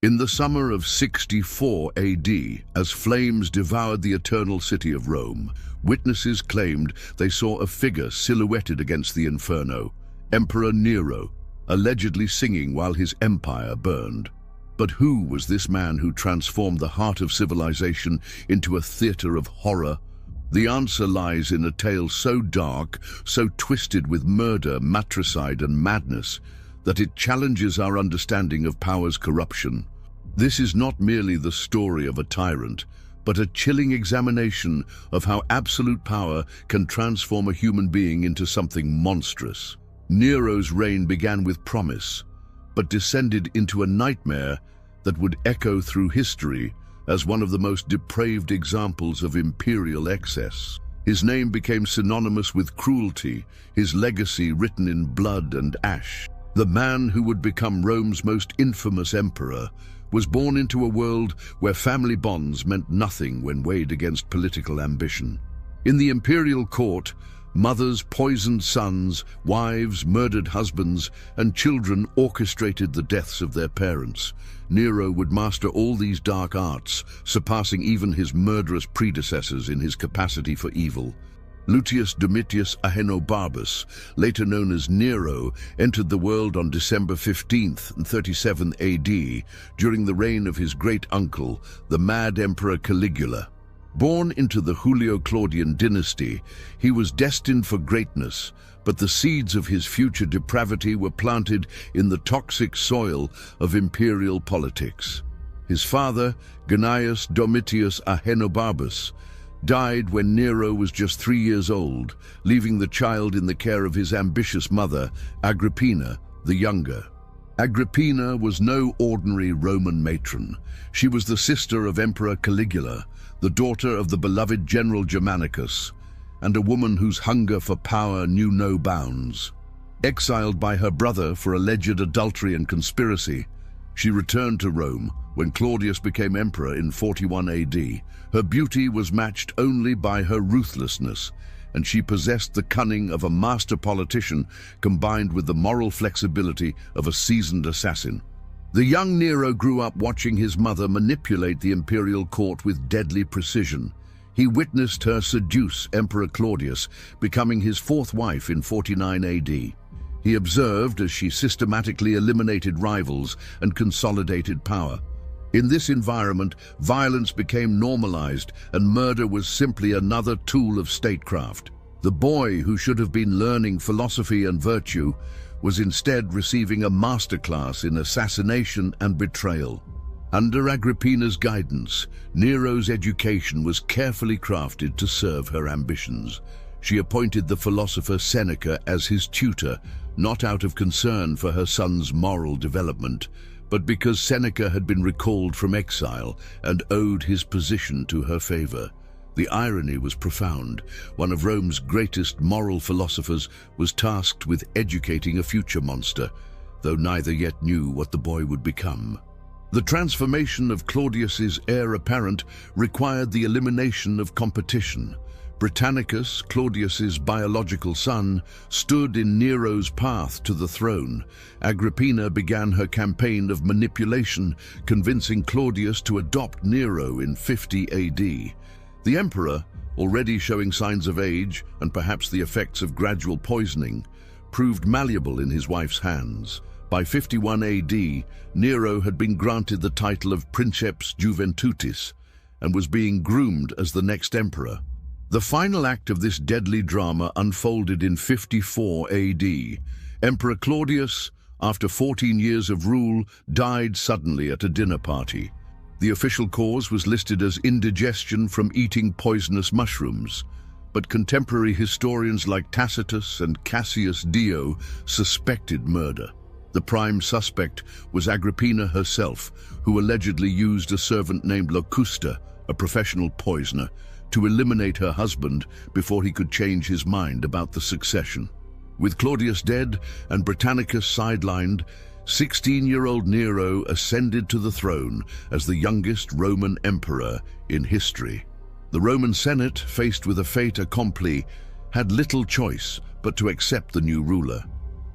In the summer of 64 AD, as flames devoured the eternal city of Rome, witnesses claimed they saw a figure silhouetted against the inferno, Emperor Nero, allegedly singing while his empire burned. But who was this man who transformed the heart of civilization into a theater of horror? The answer lies in a tale so dark, so twisted with murder, matricide, and madness, that it challenges our understanding of power's corruption. This is not merely the story of a tyrant, but a chilling examination of how absolute power can transform a human being into something monstrous. Nero's reign began with promise, but descended into a nightmare that would echo through history as one of the most depraved examples of imperial excess. His name became synonymous with cruelty, his legacy written in blood and ash. The man who would become Rome's most infamous emperor was born into a world where family bonds meant nothing when weighed against political ambition. In the imperial court, mothers poisoned sons, wives murdered husbands, and children orchestrated the deaths of their parents. Nero would master all these dark arts, surpassing even his murderous predecessors in his capacity for evil. Lucius Domitius Ahenobarbus, later known as Nero, entered the world on December 15th and 37 AD during the reign of his great-uncle, the mad Emperor Caligula. Born into the Julio-Claudian dynasty, he was destined for greatness, but the seeds of his future depravity were planted in the toxic soil of imperial politics. His father, Gnaeus Domitius Ahenobarbus, died when Nero was just 3 years old, leaving the child in the care of his ambitious mother, Agrippina the Younger. Agrippina was no ordinary Roman matron. She was the sister of Emperor Caligula, the daughter of the beloved general Germanicus, and a woman whose hunger for power knew no bounds. Exiled by her brother for alleged adultery and conspiracy, she returned to Rome when Claudius became emperor in 41 AD. Her beauty was matched only by her ruthlessness, and she possessed the cunning of a master politician combined with the moral flexibility of a seasoned assassin. The young Nero grew up watching his mother manipulate the imperial court with deadly precision. He witnessed her seduce Emperor Claudius, becoming his fourth wife in 49 AD. He observed as she systematically eliminated rivals and consolidated power. In this environment, violence became normalized, and murder was simply another tool of statecraft. The boy who should have been learning philosophy and virtue was instead receiving a masterclass in assassination and betrayal. Under Agrippina's guidance, Nero's education was carefully crafted to serve her ambitions. She appointed the philosopher Seneca as his tutor, not out of concern for her son's moral development, but because Seneca had been recalled from exile and owed his position to her favor. The irony was profound. One of Rome's greatest moral philosophers was tasked with educating a future monster, though neither yet knew what the boy would become. The transformation of Claudius's heir apparent required the elimination of competition. Britannicus, Claudius's biological son, stood in Nero's path to the throne. Agrippina began her campaign of manipulation, convincing Claudius to adopt Nero in 50 AD. The emperor, already showing signs of age and perhaps the effects of gradual poisoning, proved malleable in his wife's hands. By 51 AD, Nero had been granted the title of Princeps Juventutis and was being groomed as the next emperor. The final act of this deadly drama unfolded in 54 AD. Emperor Claudius, after 14 years of rule, died suddenly at a dinner party. The official cause was listed as indigestion from eating poisonous mushrooms, but contemporary historians like Tacitus and Cassius Dio suspected murder. The prime suspect was Agrippina herself, who allegedly used a servant named Locusta, a professional poisoner, to eliminate her husband before he could change his mind about the succession. With Claudius dead and Britannicus sidelined, 16-year-old Nero ascended to the throne as the youngest Roman emperor in history. The Roman Senate, faced with a fait accompli, had little choice but to accept the new ruler.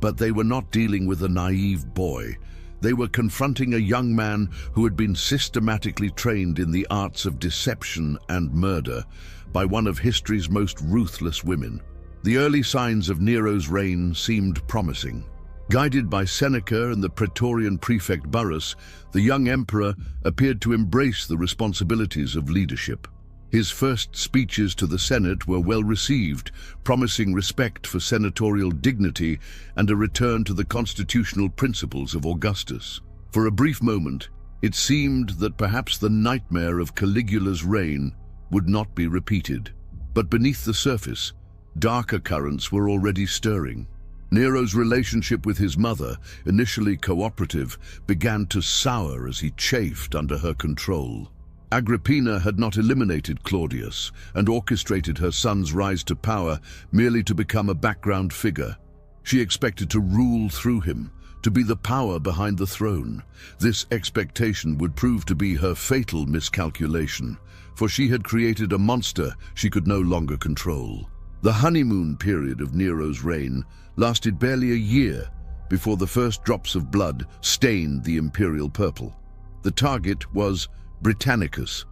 But they were not dealing with a naive boy. They were confronting a young man who had been systematically trained in the arts of deception and murder by one of history's most ruthless women. The early signs of Nero's reign seemed promising. Guided by Seneca and the Praetorian prefect Burrus, the young emperor appeared to embrace the responsibilities of leadership. His first speeches to the Senate were well received, promising respect for senatorial dignity and a return to the constitutional principles of Augustus. For a brief moment, it seemed that perhaps the nightmare of Caligula's reign would not be repeated. But beneath the surface, darker currents were already stirring. Nero's relationship with his mother, initially cooperative, began to sour as he chafed under her control. Agrippina had not eliminated Claudius and orchestrated her son's rise to power merely to become a background figure. She expected to rule through him, to be the power behind the throne. This expectation would prove to be her fatal miscalculation, for she had created a monster she could no longer control. The honeymoon period of Nero's reign lasted barely a year before the first drops of blood stained the imperial purple. The target was Britannicus,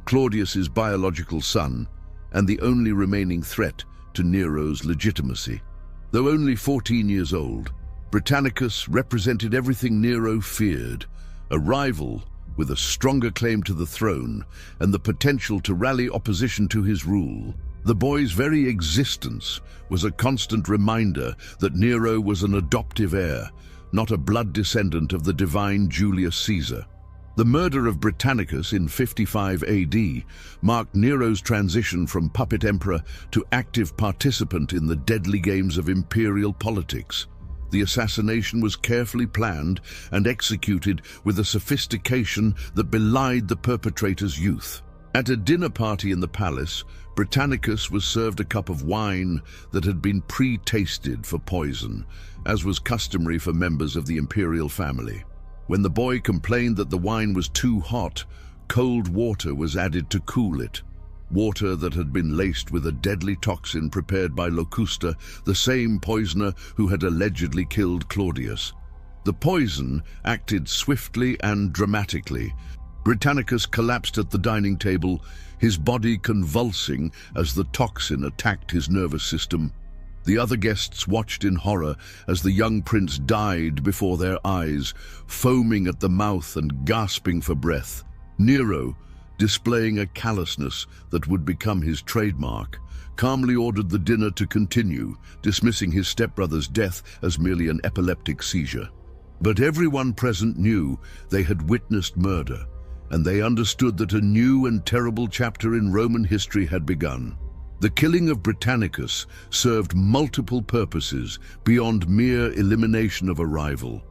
Claudius's biological son, and the only remaining threat to Nero's legitimacy. Though only 14 years old, Britannicus represented everything Nero feared: a rival with a stronger claim to the throne and the potential to rally opposition to his rule. The boy's very existence was a constant reminder that Nero was an adoptive heir, not a blood descendant of the divine Julius Caesar. The murder of Britannicus in 55 AD marked Nero's transition from puppet emperor to active participant in the deadly games of imperial politics. The assassination was carefully planned and executed with a sophistication that belied the perpetrator's youth. At a dinner party in the palace, Britannicus was served a cup of wine that had been pre-tasted for poison, as was customary for members of the imperial family. When the boy complained that the wine was too hot, cold water was added to cool it. Water that had been laced with a deadly toxin prepared by Locusta, the same poisoner who had allegedly killed Claudius. The poison acted swiftly and dramatically. Britannicus collapsed at the dining table, his body convulsing as the toxin attacked his nervous system. The other guests watched in horror as the young prince died before their eyes, foaming at the mouth and gasping for breath. Nero, displaying a callousness that would become his trademark, calmly ordered the dinner to continue, dismissing his stepbrother's death as merely an epileptic seizure. But everyone present knew they had witnessed murder, and they understood that a new and terrible chapter in Roman history had begun. The killing of Britannicus served multiple purposes beyond mere elimination of a rival.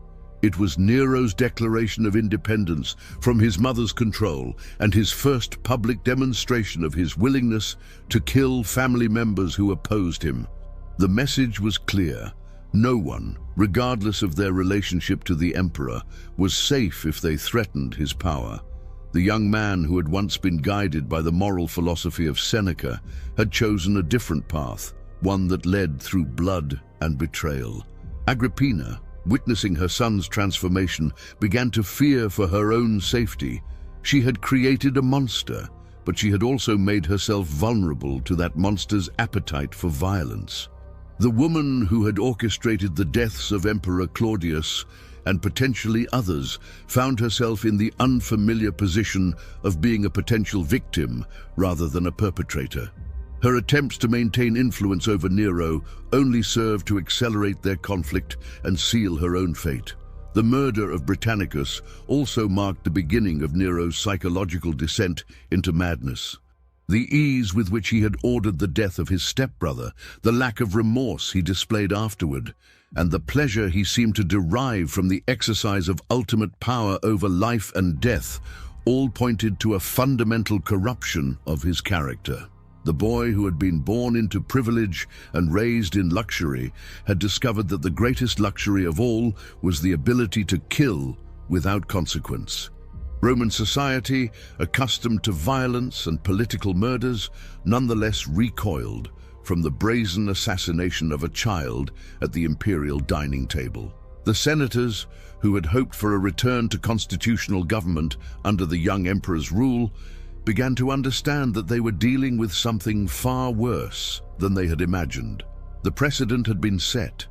It was Nero's declaration of independence from his mother's control and his first public demonstration of his willingness to kill family members who opposed him. The message was clear: no one, regardless of their relationship to the emperor, was safe if they threatened his power. The young man who had once been guided by the moral philosophy of Seneca had chosen a different path, one that led through blood and betrayal. Agrippina, witnessing her son's transformation, began to fear for her own safety. She had created a monster, but she had also made herself vulnerable to that monster's appetite for violence. The woman who had orchestrated the deaths of Emperor Claudius and potentially others found herself in the unfamiliar position of being a potential victim rather than a perpetrator. Her attempts to maintain influence over Nero only served to accelerate their conflict and seal her own fate. The murder of Britannicus also marked the beginning of Nero's psychological descent into madness. The ease with which he had ordered the death of his stepbrother, the lack of remorse he displayed afterward, and the pleasure he seemed to derive from the exercise of ultimate power over life and death, all pointed to a fundamental corruption of his character. The boy who had been born into privilege and raised in luxury had discovered that the greatest luxury of all was the ability to kill without consequence. Roman society, accustomed to violence and political murders, nonetheless recoiled from the brazen assassination of a child at the imperial dining table. The senators, who had hoped for a return to constitutional government under the young emperor's rule, began to understand that they were dealing with something far worse than they had imagined. The precedent had been set.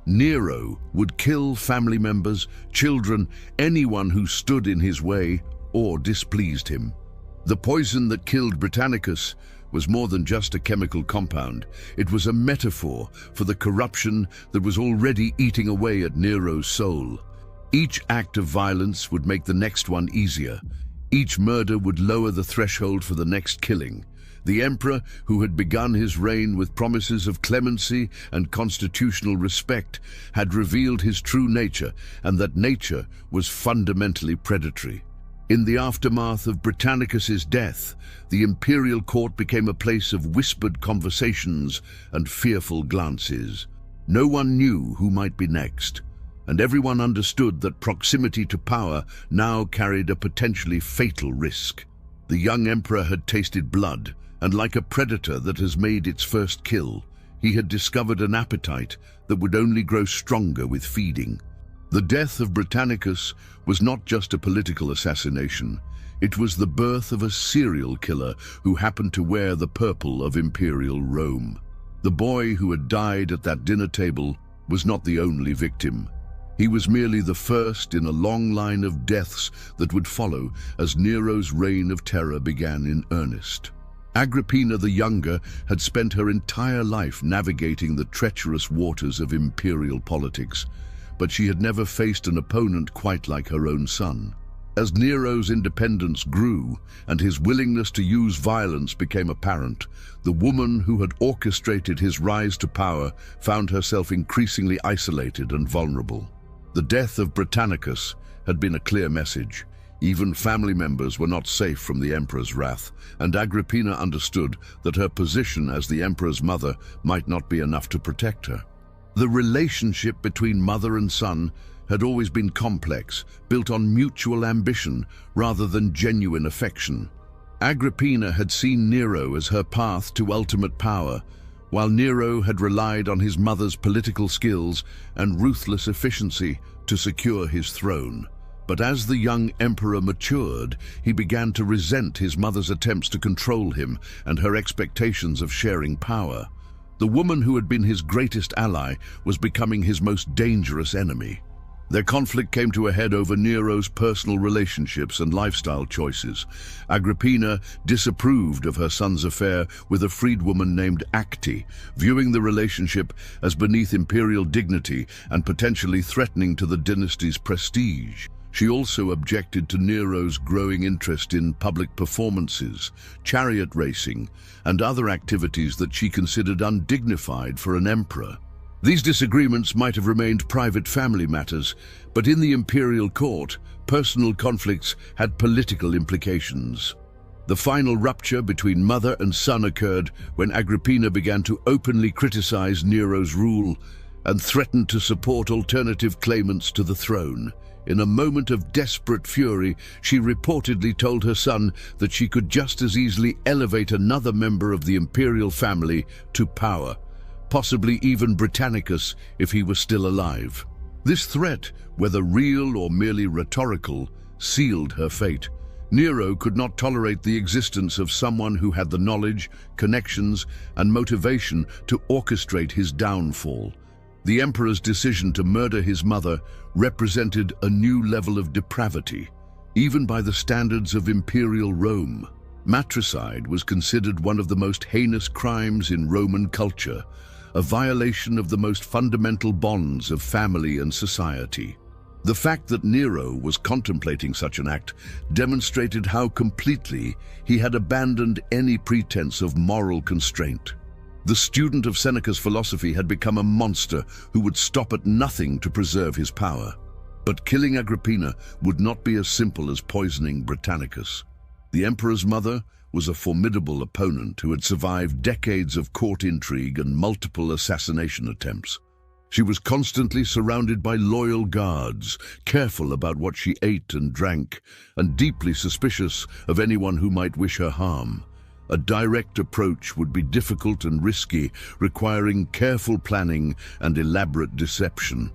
Nero would kill family members, children, anyone who stood in his way or displeased him. The poison that killed Britannicus was more than just a chemical compound. It was a metaphor for the corruption that was already eating away at Nero's soul. Each act of violence would make the next one easier. Each murder would lower the threshold for the next killing. The emperor, who had begun his reign with promises of clemency and constitutional respect, had revealed his true nature, and that nature was fundamentally predatory. In the aftermath of Britannicus's death, the imperial court became a place of whispered conversations and fearful glances. No one knew who might be next, and everyone understood that proximity to power now carried a potentially fatal risk. The young emperor had tasted blood, and like a predator that has made its first kill, he had discovered an appetite that would only grow stronger with feeding. The death of Britannicus was not just a political assassination. It was the birth of a serial killer who happened to wear the purple of imperial Rome. The boy who had died at that dinner table was not the only victim. He was merely the first in a long line of deaths that would follow as Nero's reign of terror began in earnest. Agrippina the Younger had spent her entire life navigating the treacherous waters of imperial politics, but she had never faced an opponent quite like her own son. As Nero's independence grew and his willingness to use violence became apparent, the woman who had orchestrated his rise to power found herself increasingly isolated and vulnerable. The death of Britannicus had been a clear message. Even family members were not safe from the emperor's wrath, and Agrippina understood that her position as the emperor's mother might not be enough to protect her. The relationship between mother and son had always been complex, built on mutual ambition rather than genuine affection. Agrippina had seen Nero as her path to ultimate power, while Nero had relied on his mother's political skills and ruthless efficiency to secure his throne. But as the young emperor matured, he began to resent his mother's attempts to control him and her expectations of sharing power. The woman who had been his greatest ally was becoming his most dangerous enemy. Their conflict came to a head over Nero's personal relationships and lifestyle choices. Agrippina disapproved of her son's affair with a freedwoman named Acte, viewing the relationship as beneath imperial dignity and potentially threatening to the dynasty's prestige. She also objected to Nero's growing interest in public performances, chariot racing, and other activities that she considered undignified for an emperor. These disagreements might have remained private family matters, but in the imperial court, personal conflicts had political implications. The final rupture between mother and son occurred when Agrippina began to openly criticize Nero's rule and threatened to support alternative claimants to the throne. In a moment of desperate fury, she reportedly told her son that she could just as easily elevate another member of the imperial family to power, possibly even Britannicus if he was still alive. This threat, whether real or merely rhetorical, sealed her fate. Nero could not tolerate the existence of someone who had the knowledge, connections, and motivation to orchestrate his downfall. The emperor's decision to murder his mother represented a new level of depravity, even by the standards of imperial Rome. Matricide was considered one of the most heinous crimes in Roman culture, a violation of the most fundamental bonds of family and society. The fact that Nero was contemplating such an act demonstrated how completely he had abandoned any pretense of moral constraint. The student of Seneca's philosophy had become a monster who would stop at nothing to preserve his power. But killing Agrippina would not be as simple as poisoning Britannicus. The emperor's mother was a formidable opponent who had survived decades of court intrigue and multiple assassination attempts. She was constantly surrounded by loyal guards, careful about what she ate and drank, and deeply suspicious of anyone who might wish her harm. A direct approach would be difficult and risky, requiring careful planning and elaborate deception.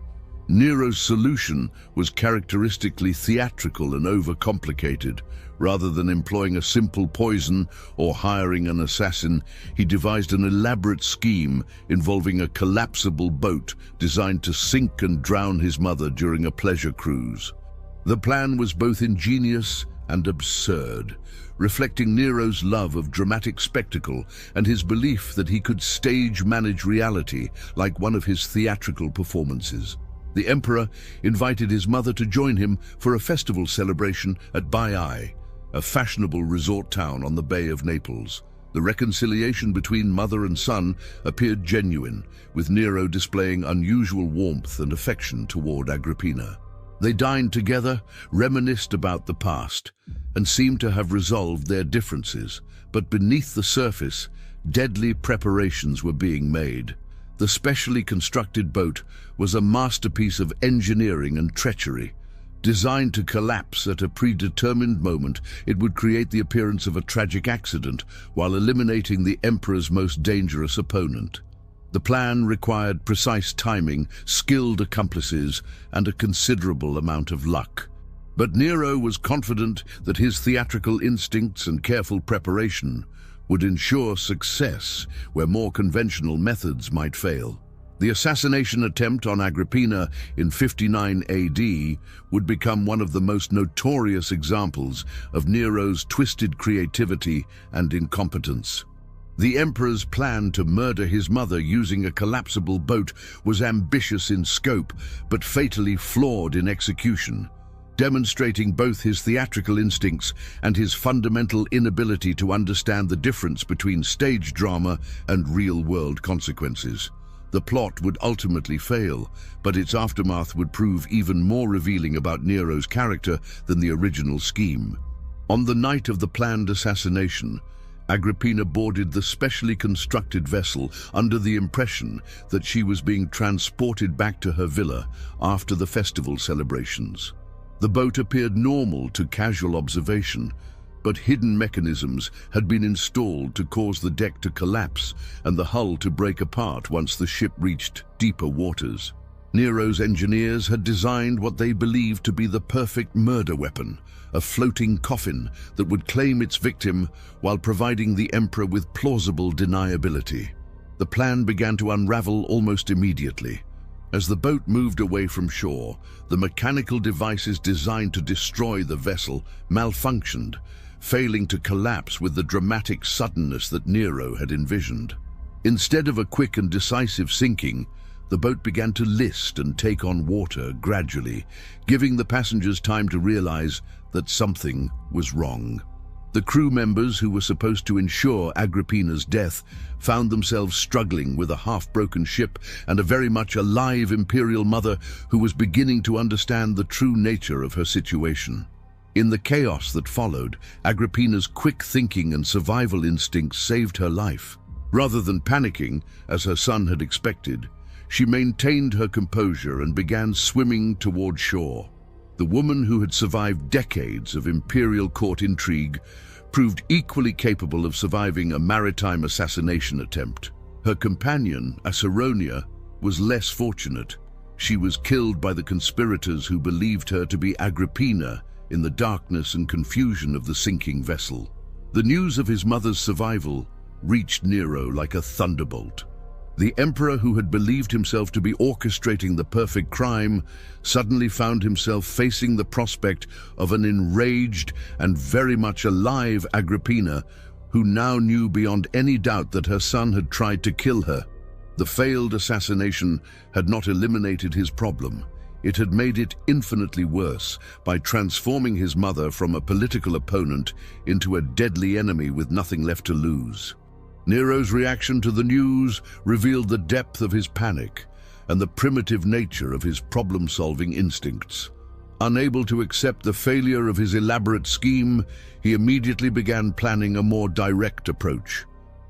Nero's solution was characteristically theatrical and overcomplicated. Rather than employing a simple poison or hiring an assassin, he devised an elaborate scheme involving a collapsible boat designed to sink and drown his mother during a pleasure cruise. The plan was both ingenious and absurd, reflecting Nero's love of dramatic spectacle and his belief that he could stage-manage reality like one of his theatrical performances. The emperor invited his mother to join him for a festival celebration at Baiae, a fashionable resort town on the Bay of Naples. The reconciliation between mother and son appeared genuine, with Nero displaying unusual warmth and affection toward Agrippina. They dined together, reminisced about the past, and seemed to have resolved their differences. But beneath the surface, deadly preparations were being made. The specially constructed boat was a masterpiece of engineering and treachery. Designed to collapse at a predetermined moment, it would create the appearance of a tragic accident while eliminating the emperor's most dangerous opponent. The plan required precise timing, skilled accomplices, and a considerable amount of luck. But Nero was confident that his theatrical instincts and careful preparation would ensure success where more conventional methods might fail. The assassination attempt on Agrippina in 59 AD would become one of the most notorious examples of Nero's twisted creativity and incompetence. The emperor's plan to murder his mother using a collapsible boat was ambitious in scope, but fatally flawed in execution, demonstrating both his theatrical instincts and his fundamental inability to understand the difference between stage drama and real-world consequences. The plot would ultimately fail, but its aftermath would prove even more revealing about Nero's character than the original scheme. On the night of the planned assassination, Agrippina boarded the specially constructed vessel under the impression that she was being transported back to her villa after the festival celebrations. The boat appeared normal to casual observation, but hidden mechanisms had been installed to cause the deck to collapse and the hull to break apart once the ship reached deeper waters. Nero's engineers had designed what they believed to be the perfect murder weapon, a floating coffin that would claim its victim while providing the emperor with plausible deniability. The plan began to unravel almost immediately. As the boat moved away from shore, the mechanical devices designed to destroy the vessel malfunctioned, failing to collapse with the dramatic suddenness that Nero had envisioned. Instead of a quick and decisive sinking, the boat began to list and take on water gradually, giving the passengers time to realize that something was wrong. The crew members who were supposed to ensure Agrippina's death found themselves struggling with a half-broken ship and a very much alive imperial mother who was beginning to understand the true nature of her situation. In the chaos that followed, Agrippina's quick thinking and survival instincts saved her life. Rather than panicking, as her son had expected, she maintained her composure and began swimming toward shore. The woman who had survived decades of imperial court intrigue proved equally capable of surviving a maritime assassination attempt. Her companion, Asaronia, was less fortunate. She was killed by the conspirators who believed her to be Agrippina in the darkness and confusion of the sinking vessel. The news of his mother's survival reached Nero like a thunderbolt. The emperor, who had believed himself to be orchestrating the perfect crime, suddenly found himself facing the prospect of an enraged and very much alive Agrippina, who now knew beyond any doubt that her son had tried to kill her. The failed assassination had not eliminated his problem. It had made it infinitely worse by transforming his mother from a political opponent into a deadly enemy with nothing left to lose. Nero's reaction to the news revealed the depth of his panic and the primitive nature of his problem-solving instincts. Unable to accept the failure of his elaborate scheme, he immediately began planning a more direct approach.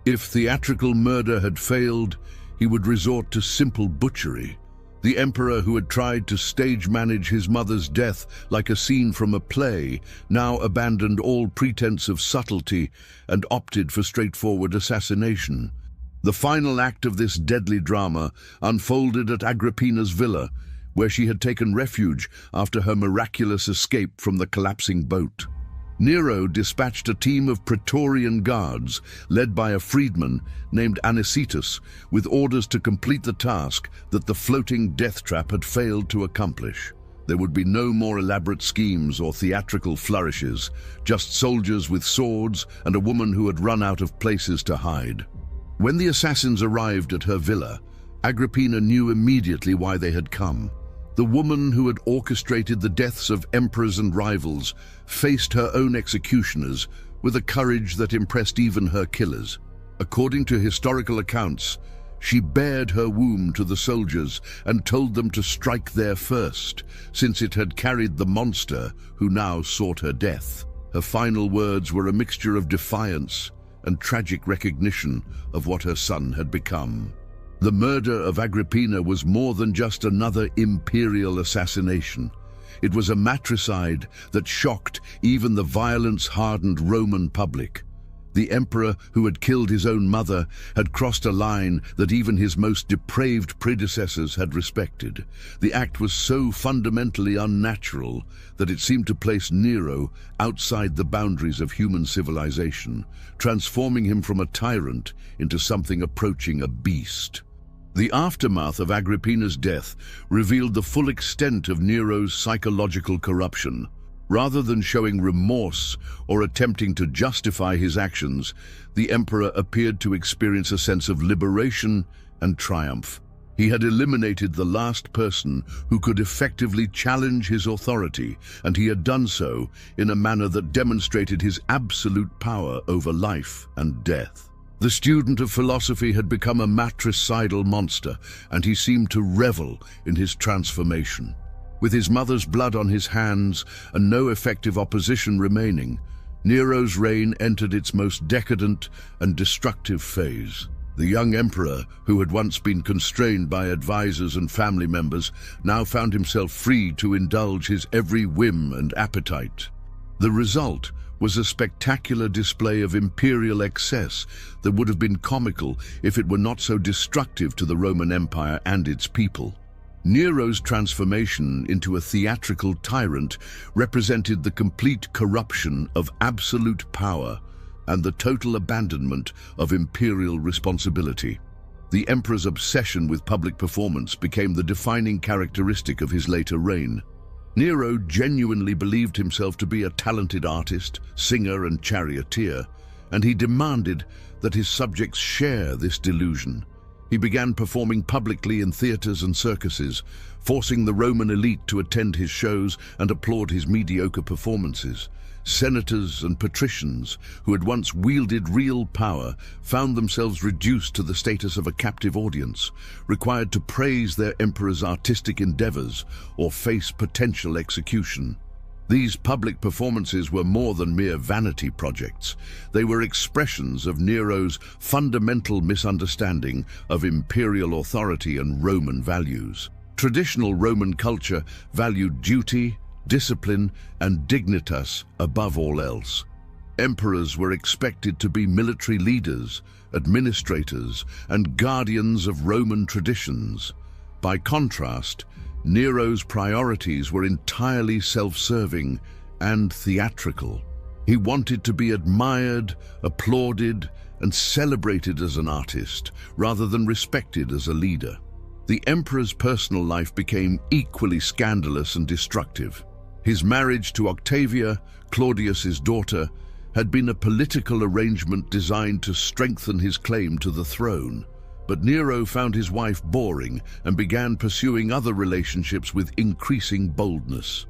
If theatrical murder had failed, he would resort to simple butchery. The emperor, who had tried to stage-manage his mother's death like a scene from a play, now abandoned all pretense of subtlety and opted for straightforward assassination. The final act of this deadly drama unfolded at Agrippina's villa, where she had taken refuge after her miraculous escape from the collapsing boat. Nero dispatched a team of Praetorian guards, led by a freedman named Anicetus, with orders to complete the task that the floating death trap had failed to accomplish. There would be no more elaborate schemes or theatrical flourishes, just soldiers with swords and a woman who had run out of places to hide. When the assassins arrived at her villa, Agrippina knew immediately why they had come. The woman who had orchestrated the deaths of emperors and rivals faced her own executioners with a courage that impressed even her killers. According to historical accounts, she bared her womb to the soldiers and told them to strike there first, since it had carried the monster who now sought her death. Her final words were a mixture of defiance and tragic recognition of what her son had become. The murder of Agrippina was more than just another imperial assassination. It was a matricide that shocked even the violence-hardened Roman public. The emperor who had killed his own mother had crossed a line that even his most depraved predecessors had respected. The act was so fundamentally unnatural that it seemed to place Nero outside the boundaries of human civilization, transforming him from a tyrant into something approaching a beast. The aftermath of Agrippina's death revealed the full extent of Nero's psychological corruption. Rather than showing remorse or attempting to justify his actions, the emperor appeared to experience a sense of liberation and triumph. He had eliminated the last person who could effectively challenge his authority, and he had done so in a manner that demonstrated his absolute power over life and death. The student of philosophy had become a matricidal monster, and he seemed to revel in his transformation. With his mother's blood on his hands and no effective opposition remaining, Nero's reign entered its most decadent and destructive phase. The young emperor, who had once been constrained by advisors and family members, now found himself free to indulge his every whim and appetite. The result was a spectacular display of imperial excess that would have been comical if it were not so destructive to the Roman Empire and its people. Nero's transformation into a theatrical tyrant represented the complete corruption of absolute power and the total abandonment of imperial responsibility. The emperor's obsession with public performance became the defining characteristic of his later reign. Nero genuinely believed himself to be a talented artist, singer, and charioteer, and he demanded that his subjects share this delusion. He began performing publicly in theaters and circuses, forcing the Roman elite to attend his shows and applaud his mediocre performances. Senators and patricians, who had once wielded real power, found themselves reduced to the status of a captive audience, required to praise their emperor's artistic endeavors or face potential execution. These public performances were more than mere vanity projects. They were expressions of Nero's fundamental misunderstanding of imperial authority and Roman values. Traditional Roman culture valued duty, discipline, and dignitas above all else. Emperors were expected to be military leaders, administrators, and guardians of Roman traditions. By contrast, Nero's priorities were entirely self-serving and theatrical. He wanted to be admired, applauded, and celebrated as an artist, rather than respected as a leader. The emperor's personal life became equally scandalous and destructive. His marriage to Octavia, Claudius's daughter, had been a political arrangement designed to strengthen his claim to the throne. But Nero found his wife boring and began pursuing other relationships with increasing boldness.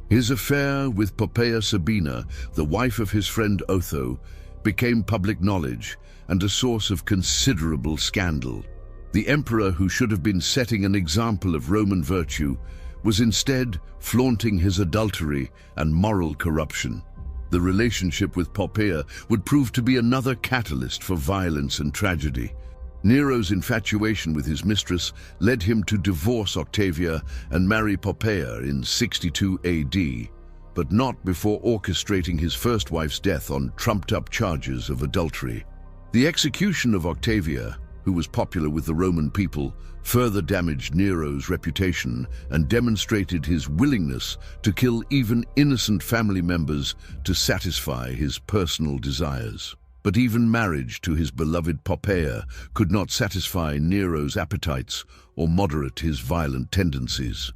His affair with Poppaea Sabina, the wife of his friend Otho, became public knowledge and a source of considerable scandal. The emperor, who should have been setting an example of Roman virtue, was instead flaunting his adultery and moral corruption. The relationship with Poppaea would prove to be another catalyst for violence and tragedy. Nero's infatuation with his mistress led him to divorce Octavia and marry Poppaea in 62 AD, but not before orchestrating his first wife's death on trumped-up charges of adultery. The execution of Octavia, who was popular with the Roman people, further damaged Nero's reputation and demonstrated his willingness to kill even innocent family members to satisfy his personal desires. But even marriage to his beloved Poppaea could not satisfy Nero's appetites or moderate his violent tendencies.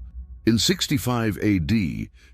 In 65 AD,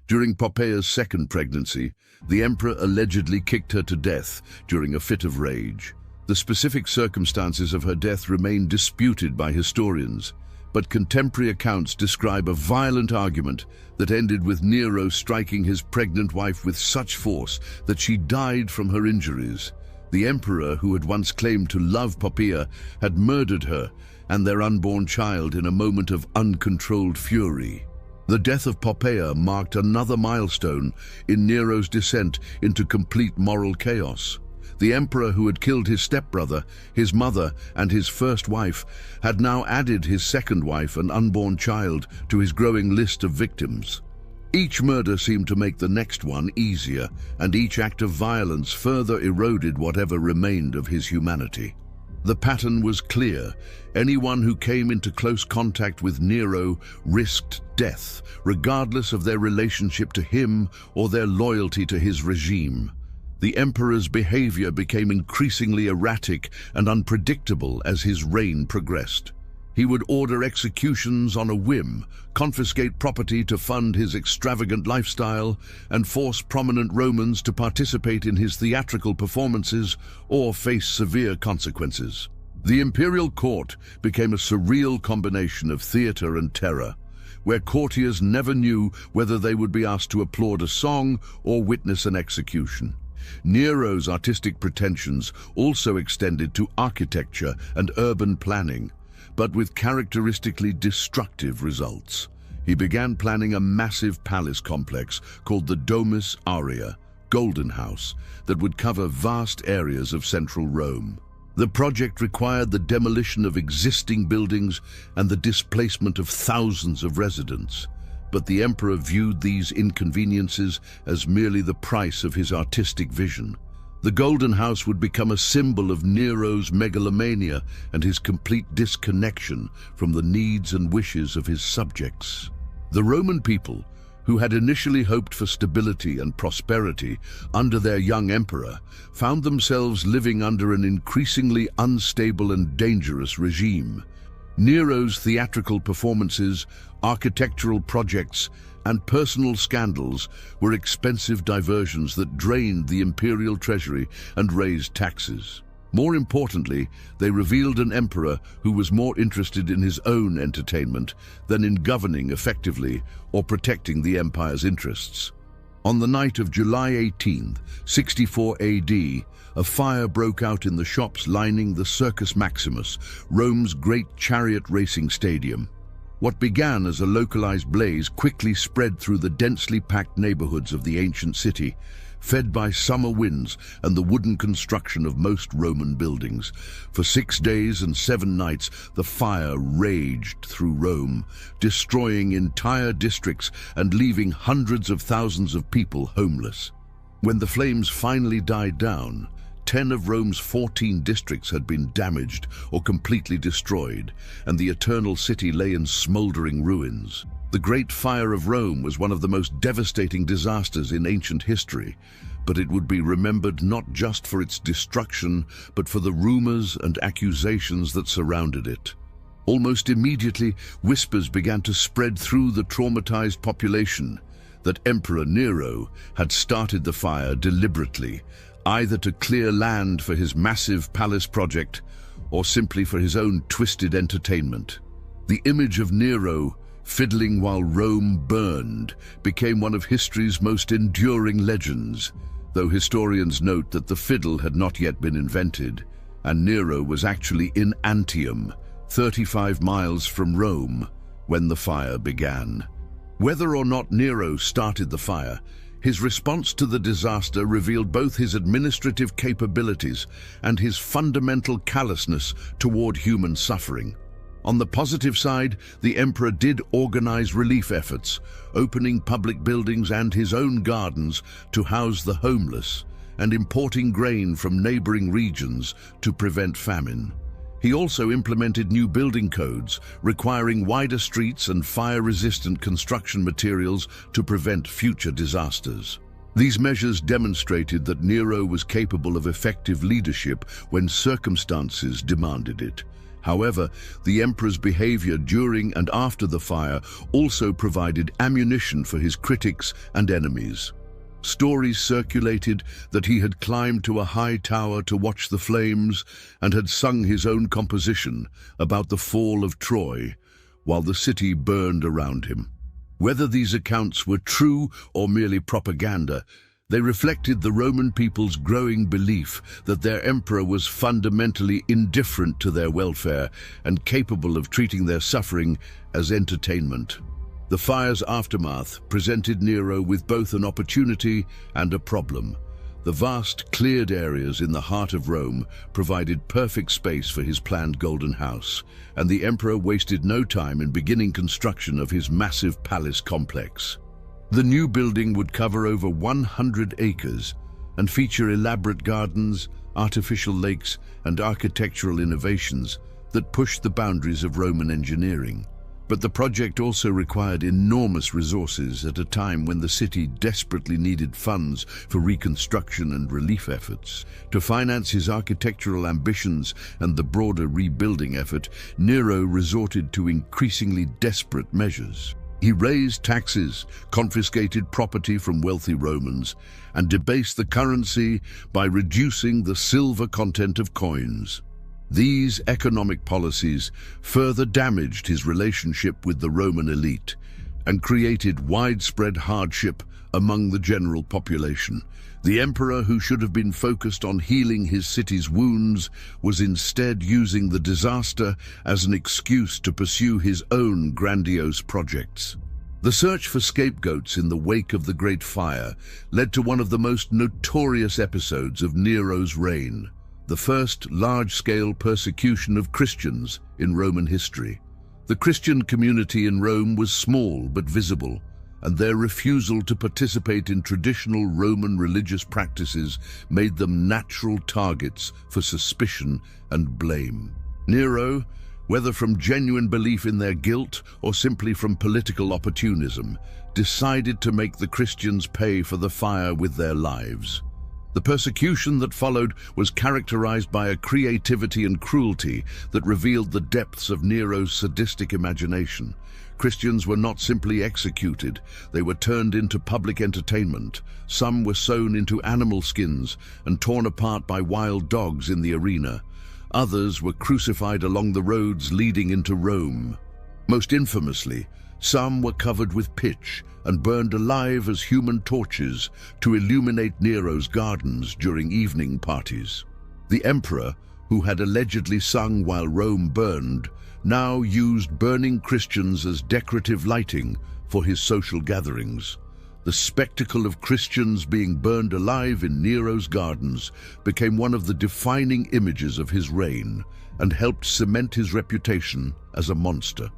during Poppaea's second pregnancy, the emperor allegedly kicked her to death during a fit of rage. The specific circumstances of her death remain disputed by historians, but contemporary accounts describe a violent argument that ended with Nero striking his pregnant wife with such force that she died from her injuries. The emperor, who had once claimed to love Poppaea, had murdered her and their unborn child in a moment of uncontrolled fury. The death of Poppaea marked another milestone in Nero's descent into complete moral chaos. The emperor, who had killed his stepbrother, his mother, and his first wife, had now added his second wife and unborn child to his growing list of victims. Each murder seemed to make the next one easier, and each act of violence further eroded whatever remained of his humanity. The pattern was clear. Anyone who came into close contact with Nero risked death, regardless of their relationship to him or their loyalty to his regime. The emperor's behavior became increasingly erratic and unpredictable as his reign progressed. He would order executions on a whim, confiscate property to fund his extravagant lifestyle, and force prominent Romans to participate in his theatrical performances or face severe consequences. The imperial court became a surreal combination of theater and terror, where courtiers never knew whether they would be asked to applaud a song or witness an execution. Nero's artistic pretensions also extended to architecture and urban planning, but with characteristically destructive results. He began planning a massive palace complex called the Domus Aurea, Golden House, that would cover vast areas of central Rome. The project required the demolition of existing buildings and the displacement of thousands of residents. But the emperor viewed these inconveniences as merely the price of his artistic vision. The Golden House would become a symbol of Nero's megalomania and his complete disconnection from the needs and wishes of his subjects. The Roman people, who had initially hoped for stability and prosperity under their young emperor, found themselves living under an increasingly unstable and dangerous regime. Nero's theatrical performances, architectural projects, and personal scandals were expensive diversions that drained the imperial treasury and raised taxes. More importantly, they revealed an emperor who was more interested in his own entertainment than in governing effectively or protecting the empire's interests. On the night of July 18, 64 AD, a fire broke out in the shops lining the Circus Maximus, Rome's great chariot racing stadium. What began as a localized blaze quickly spread through the densely packed neighborhoods of the ancient city, fed by summer winds and the wooden construction of most Roman buildings. For 6 days and 7 nights, the fire raged through Rome, destroying entire districts and leaving hundreds of thousands of people homeless. When the flames finally died down, 10 of Rome's 14 districts had been damaged or completely destroyed, and the Eternal City lay in smoldering ruins. The Great Fire of Rome was one of the most devastating disasters in ancient history, but it would be remembered not just for its destruction, but for the rumors and accusations that surrounded it. Almost immediately, whispers began to spread through the traumatized population that Emperor Nero had started the fire deliberately, either to clear land for his massive palace project or simply for his own twisted entertainment. The image of Nero fiddling while Rome burned became one of history's most enduring legends, though historians note that the fiddle had not yet been invented, and Nero was actually in Antium, 35 miles from Rome, when the fire began. Whether or not Nero started the fire, his response to the disaster revealed both his administrative capabilities and his fundamental callousness toward human suffering. On the positive side, the emperor did organize relief efforts, opening public buildings and his own gardens to house the homeless, and importing grain from neighboring regions to prevent famine. He also implemented new building codes, requiring wider streets and fire-resistant construction materials to prevent future disasters. These measures demonstrated that Nero was capable of effective leadership when circumstances demanded it. However, the emperor's behavior during and after the fire also provided ammunition for his critics and enemies. Stories circulated that he had climbed to a high tower to watch the flames and had sung his own composition about the fall of Troy, while the city burned around him. Whether these accounts were true or merely propaganda, they reflected the Roman people's growing belief that their emperor was fundamentally indifferent to their welfare and capable of treating their suffering as entertainment. The fire's aftermath presented Nero with both an opportunity and a problem. The vast cleared areas in the heart of Rome provided perfect space for his planned Golden House, and the emperor wasted no time in beginning construction of his massive palace complex. The new building would cover over 100 acres and feature elaborate gardens, artificial lakes, and architectural innovations that pushed the boundaries of Roman engineering. But the project also required enormous resources at a time when the city desperately needed funds for reconstruction and relief efforts. To finance his architectural ambitions and the broader rebuilding effort, Nero resorted to increasingly desperate measures. He raised taxes, confiscated property from wealthy Romans, and debased the currency by reducing the silver content of coins. These economic policies further damaged his relationship with the Roman elite and created widespread hardship among the general population. The emperor, who should have been focused on healing his city's wounds, was instead using the disaster as an excuse to pursue his own grandiose projects. The search for scapegoats in the wake of the Great Fire led to one of the most notorious episodes of Nero's reign, the first large-scale persecution of Christians in Roman history. The Christian community in Rome was small but visible, and their refusal to participate in traditional Roman religious practices made them natural targets for suspicion and blame. Nero, whether from genuine belief in their guilt or simply from political opportunism, decided to make the Christians pay for the fire with their lives. The persecution that followed was characterized by a creativity and cruelty that revealed the depths of Nero's sadistic imagination. Christians were not simply executed, they were turned into public entertainment. Some were sewn into animal skins and torn apart by wild dogs in the arena. Others were crucified along the roads leading into Rome. Most infamously, some were covered with pitch and burned alive as human torches to illuminate Nero's gardens during evening parties. The emperor, who had allegedly sung while Rome burned, now used burning Christians as decorative lighting for his social gatherings. The spectacle of Christians being burned alive in Nero's gardens became one of the defining images of his reign and helped cement his reputation as a monster.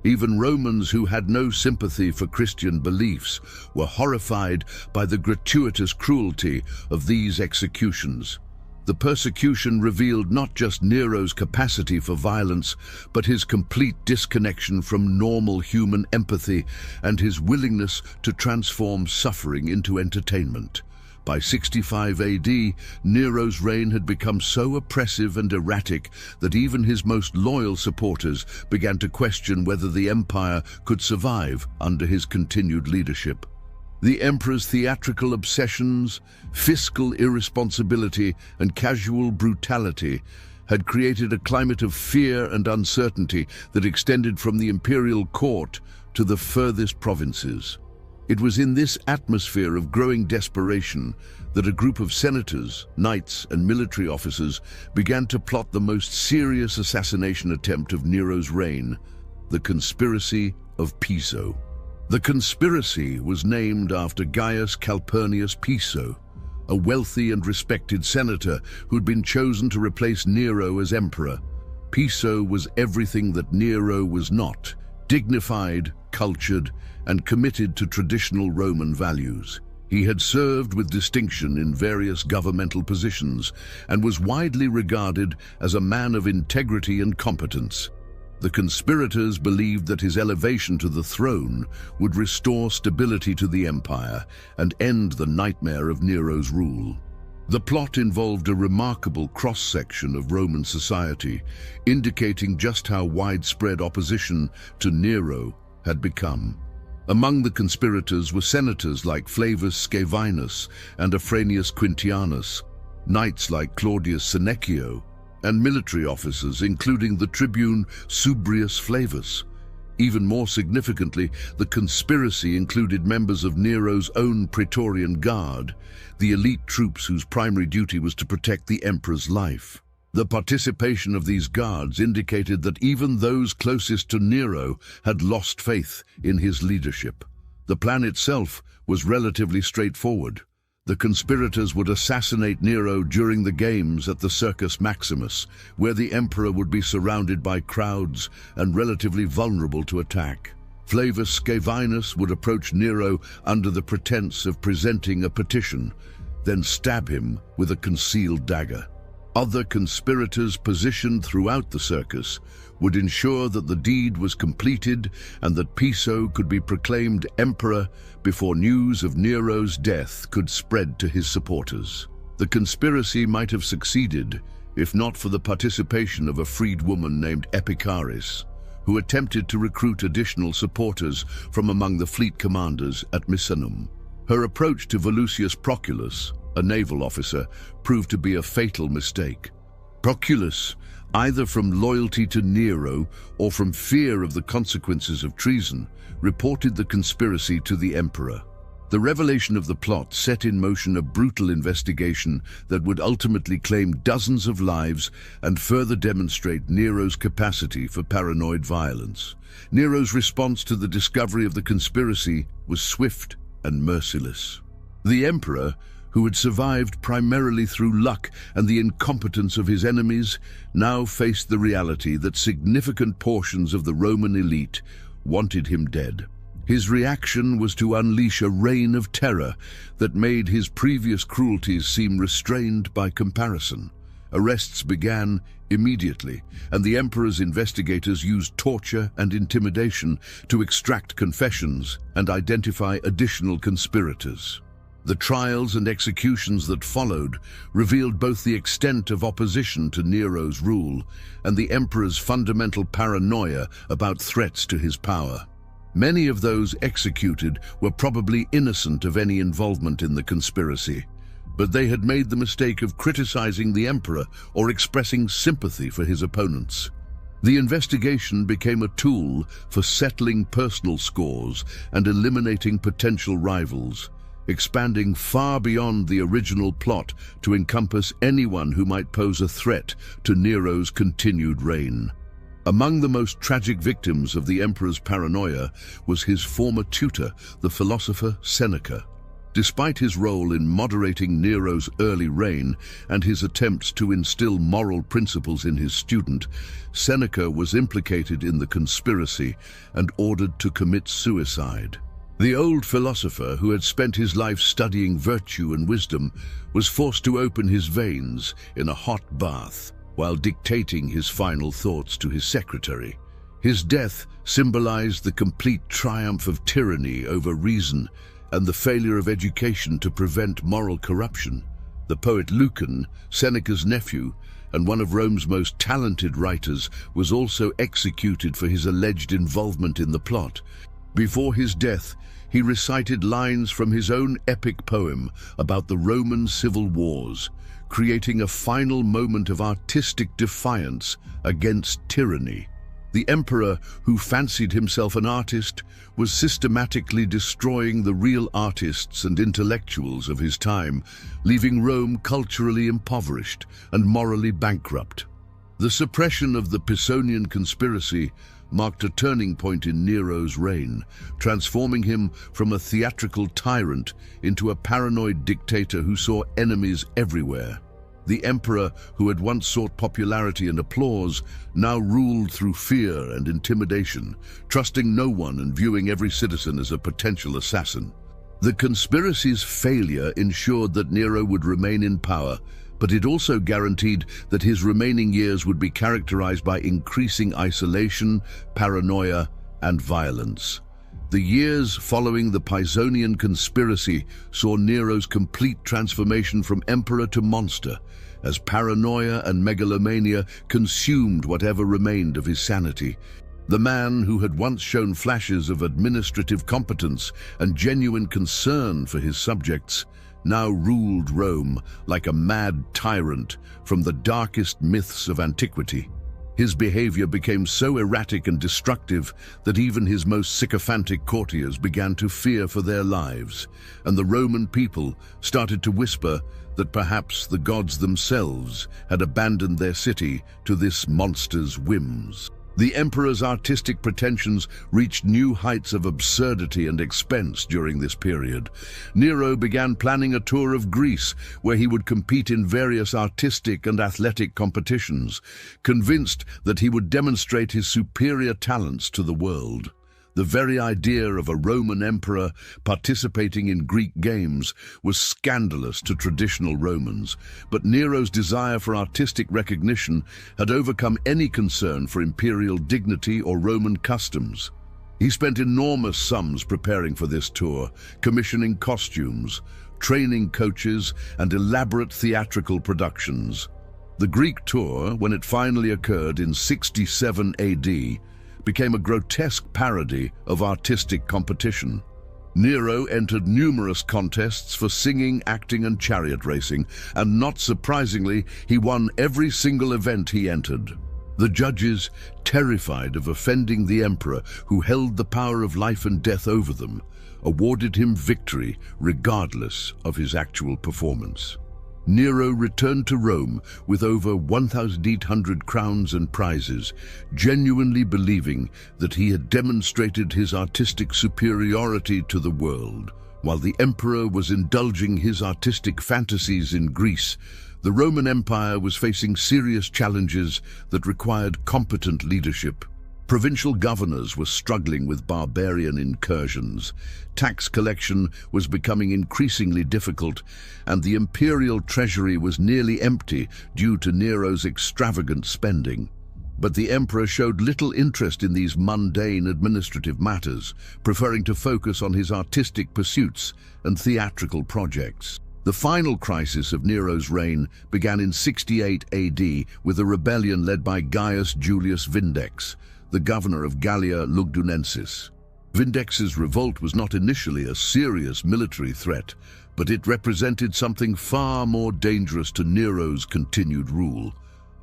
Even Romans who had no sympathy for Christian beliefs were horrified by the gratuitous cruelty of these executions. The persecution revealed not just Nero's capacity for violence, but his complete disconnection from normal human empathy and his willingness to transform suffering into entertainment. By 65 AD, Nero's reign had become so oppressive and erratic that even his most loyal supporters began to question whether the empire could survive under his continued leadership. The emperor's theatrical obsessions, fiscal irresponsibility, and casual brutality had created a climate of fear and uncertainty that extended from the imperial court to the furthest provinces. It was in this atmosphere of growing desperation that a group of senators, knights, and military officers began to plot the most serious assassination attempt of Nero's reign, the conspiracy of Piso. The conspiracy was named after Gaius Calpurnius Piso, a wealthy and respected senator who'd been chosen to replace Nero as emperor. Piso was everything that Nero was not: dignified, cultured, and committed to traditional Roman values. He had served with distinction in various governmental positions and was widely regarded as a man of integrity and competence. The conspirators believed that his elevation to the throne would restore stability to the empire and end the nightmare of Nero's rule. The plot involved a remarkable cross-section of Roman society, indicating just how widespread opposition to Nero had become. Among the conspirators were senators like Flavius Scaevinus and Afranius Quintianus, knights like Claudius Senecio, and military officers including the tribune Subrius Flavus. Even more significantly, the conspiracy included members of Nero's own Praetorian Guard, the elite troops whose primary duty was to protect the emperor's life. The participation of these guards indicated that even those closest to Nero had lost faith in his leadership. The plan itself was relatively straightforward. The conspirators would assassinate Nero during the games at the Circus Maximus, where the emperor would be surrounded by crowds and relatively vulnerable to attack. Flavius Scaevinus would approach Nero under the pretense of presenting a petition, then stab him with a concealed dagger. Other conspirators positioned throughout the circus would ensure that the deed was completed and that Piso could be proclaimed emperor before news of Nero's death could spread to his supporters. The conspiracy might have succeeded if not for the participation of a freed woman named Epicharis, who attempted to recruit additional supporters from among the fleet commanders at Misenum. Her approach to Volusius Proculus, a naval officer, proved to be a fatal mistake. Proculus, either from loyalty to Nero or from fear of the consequences of treason, reported the conspiracy to the emperor. The revelation of the plot set in motion a brutal investigation that would ultimately claim dozens of lives and further demonstrate Nero's capacity for paranoid violence. Nero's response to the discovery of the conspiracy was swift and merciless. The emperor, who had survived primarily through luck and the incompetence of his enemies, now faced the reality that significant portions of the Roman elite wanted him dead. His reaction was to unleash a reign of terror that made his previous cruelties seem restrained by comparison. Arrests began immediately, and the emperor's investigators used torture and intimidation to extract confessions and identify additional conspirators. The trials and executions that followed revealed both the extent of opposition to Nero's rule and the emperor's fundamental paranoia about threats to his power. Many of those executed were probably innocent of any involvement in the conspiracy, but they had made the mistake of criticizing the emperor or expressing sympathy for his opponents. The investigation became a tool for settling personal scores and eliminating potential rivals, expanding far beyond the original plot to encompass anyone who might pose a threat to Nero's continued reign. Among the most tragic victims of the emperor's paranoia was his former tutor, the philosopher Seneca. Despite his role in moderating Nero's early reign and his attempts to instill moral principles in his student, Seneca was implicated in the conspiracy and ordered to commit suicide. The old philosopher, who had spent his life studying virtue and wisdom, was forced to open his veins in a hot bath while dictating his final thoughts to his secretary. His death symbolized the complete triumph of tyranny over reason and the failure of education to prevent moral corruption. The poet Lucan, Seneca's nephew, and one of Rome's most talented writers, was also executed for his alleged involvement in the plot. Before his death, he recited lines from his own epic poem about the Roman civil wars, creating a final moment of artistic defiance against tyranny. The emperor, who fancied himself an artist, was systematically destroying the real artists and intellectuals of his time, leaving Rome culturally impoverished and morally bankrupt. The suppression of the Pisonian conspiracy marked a turning point in Nero's reign, transforming him from a theatrical tyrant into a paranoid dictator who saw enemies everywhere. The emperor, who had once sought popularity and applause, now ruled through fear and intimidation, trusting no one and viewing every citizen as a potential assassin. The conspiracy's failure ensured that Nero would remain in power, but it also guaranteed that his remaining years would be characterized by increasing isolation, paranoia, and violence. The years following the Pisonian conspiracy saw Nero's complete transformation from emperor to monster, as paranoia and megalomania consumed whatever remained of his sanity. The man who had once shown flashes of administrative competence and genuine concern for his subjects now ruled Rome like a mad tyrant from the darkest myths of antiquity. His behavior became so erratic and destructive that even his most sycophantic courtiers began to fear for their lives, and the Roman people started to whisper that perhaps the gods themselves had abandoned their city to this monster's whims. The emperor's artistic pretensions reached new heights of absurdity and expense during this period. Nero began planning a tour of Greece, where he would compete in various artistic and athletic competitions, convinced that he would demonstrate his superior talents to the world. The very idea of a Roman emperor participating in Greek games was scandalous to traditional Romans, but Nero's desire for artistic recognition had overcome any concern for imperial dignity or Roman customs. He spent enormous sums preparing for this tour, commissioning costumes, training coaches, and elaborate theatrical productions. The Greek tour, when it finally occurred in 67 AD, became a grotesque parody of artistic competition. Nero entered numerous contests for singing, acting, and chariot racing, and not surprisingly, he won every single event he entered. The judges, terrified of offending the emperor who held the power of life and death over them, awarded him victory regardless of his actual performance. Nero returned to Rome with over 1,800 crowns and prizes, genuinely believing that he had demonstrated his artistic superiority to the world. While the emperor was indulging his artistic fantasies in Greece, the Roman Empire was facing serious challenges that required competent leadership. Provincial governors were struggling with barbarian incursions, tax collection was becoming increasingly difficult, and the imperial treasury was nearly empty due to Nero's extravagant spending. But the emperor showed little interest in these mundane administrative matters, preferring to focus on his artistic pursuits and theatrical projects. The final crisis of Nero's reign began in 68 AD with a rebellion led by Gaius Julius Vindex, the governor of Gallia Lugdunensis. Vindex's revolt was not initially a serious military threat, but it represented something far more dangerous to Nero's continued rule: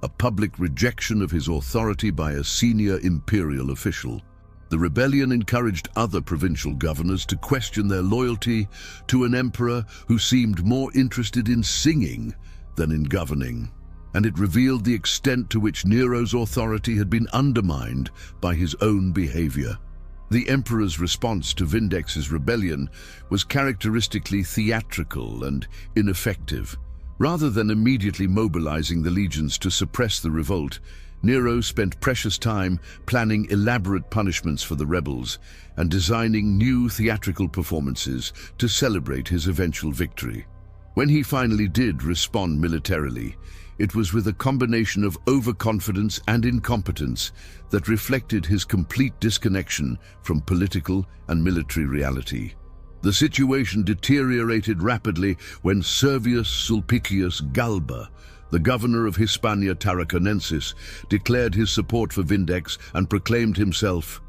a public rejection of his authority by a senior imperial official. The rebellion encouraged other provincial governors to question their loyalty to an emperor who seemed more interested in singing than in governing, and it revealed the extent to which Nero's authority had been undermined by his own behavior. The emperor's response to Vindex's rebellion was characteristically theatrical and ineffective. Rather than immediately mobilizing the legions to suppress the revolt, Nero spent precious time planning elaborate punishments for the rebels and designing new theatrical performances to celebrate his eventual victory. When he finally did respond militarily, it was with a combination of overconfidence and incompetence that reflected his complete disconnection from political and military reality. The situation deteriorated rapidly when Servius Sulpicius Galba, the governor of Hispania Tarraconensis, declared his support for Vindex and proclaimed himself